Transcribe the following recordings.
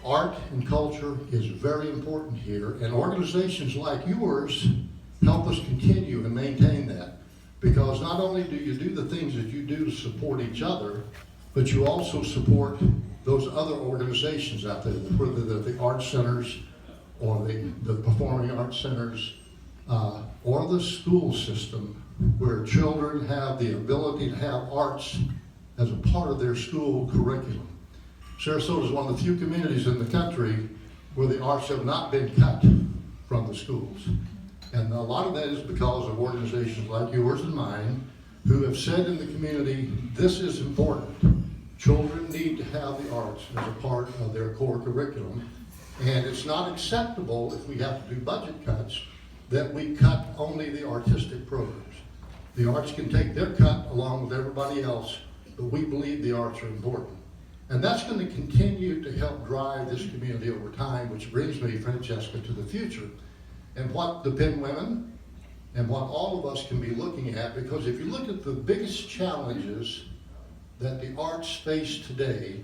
art and culture is very important here, and organizations like yours help us continue and maintain that. Because not only do you do the things that you do to support each other, but you also support those other organizations out there, whether they're the art centers or the performing arts centers, or the school system, where children have the ability to have arts as a part of their school curriculum. Sarasota is one of the few communities in the country where the arts have not been cut from the schools. And a lot of that is because of organizations like yours and mine who have said in the community, this is important. Children need to have the arts as a part of their core curriculum. And it's not acceptable, if we have to do budget cuts, that we cut only the artistic programs. The arts can take their cut along with everybody else, but we believe the arts are important. And that's going to continue to help drive this community over time, which brings me, Francesca, to the future. And what the Penn women and what all of us can be looking at, because if you look at the biggest challenges that the arts face today,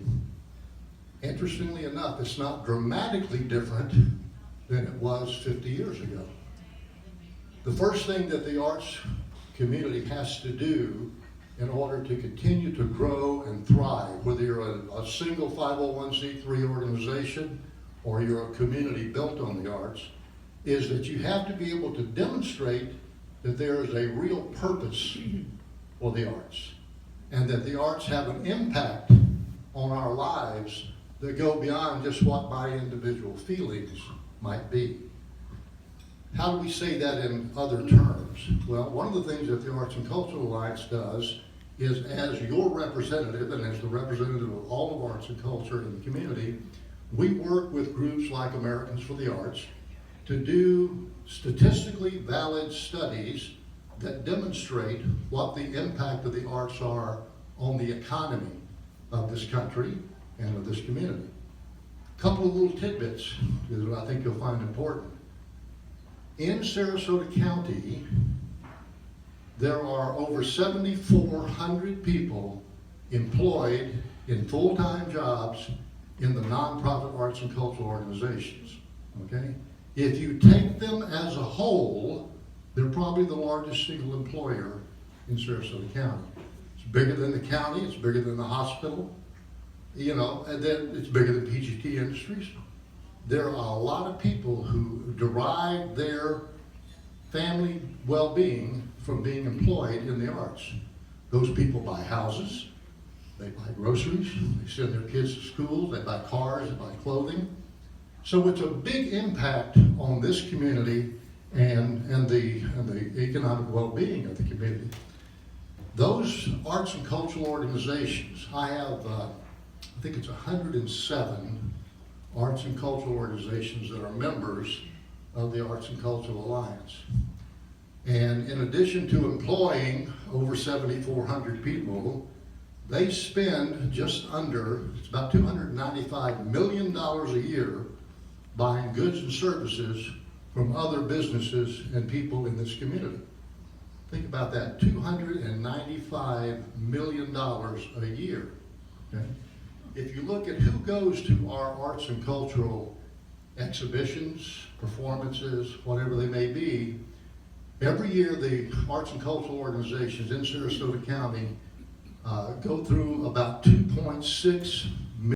interestingly enough, it's not dramatically different than it was 50 years ago. The first thing that the arts community has to do in order to continue to grow and thrive, whether you're a single 501c3 organization or you're a community built on the arts, is that you have to be able to demonstrate that there is a real purpose for the arts, and that the arts have an impact on our lives that go beyond just what my individual feelings might be. How do we say that in other terms? Well, one of the things that the Arts and Cultural Alliance does is, as your representative and as the representative of all of arts and culture in the community, we work with groups like Americans for the Arts to do statistically valid studies that demonstrate what the impact of the arts are on the economy of this country and of this community. A couple of little tidbits that I think you'll find important. In Sarasota County, there are over 7,400 people employed in full-time jobs in the nonprofit arts and cultural organizations, okay? If you take them as a whole, they're probably the largest single employer in Sarasota County. It's bigger than the county, it's bigger than the hospital, you know, and then it's bigger than PGT Industries. There are a lot of people who derive their family well-being from being employed in the arts. Those people buy houses, they buy groceries, they send their kids to school, they buy cars, they buy clothing. So it's a big impact on this community and the economic well-being of the community. Those arts and cultural organizations, I have, I think it's 107 arts and cultural organizations that are members of the Arts and Cultural Alliance. And in addition to employing over 7,400 people, they spend just under, it's about $295 million a year buying goods and services from other businesses and people in this community. Think about that, $295 million a year. Okay? If you look at who goes to our arts and cultural exhibitions, performances, whatever they may be, every year the arts and cultural organizations in Sarasota County go through about $2.6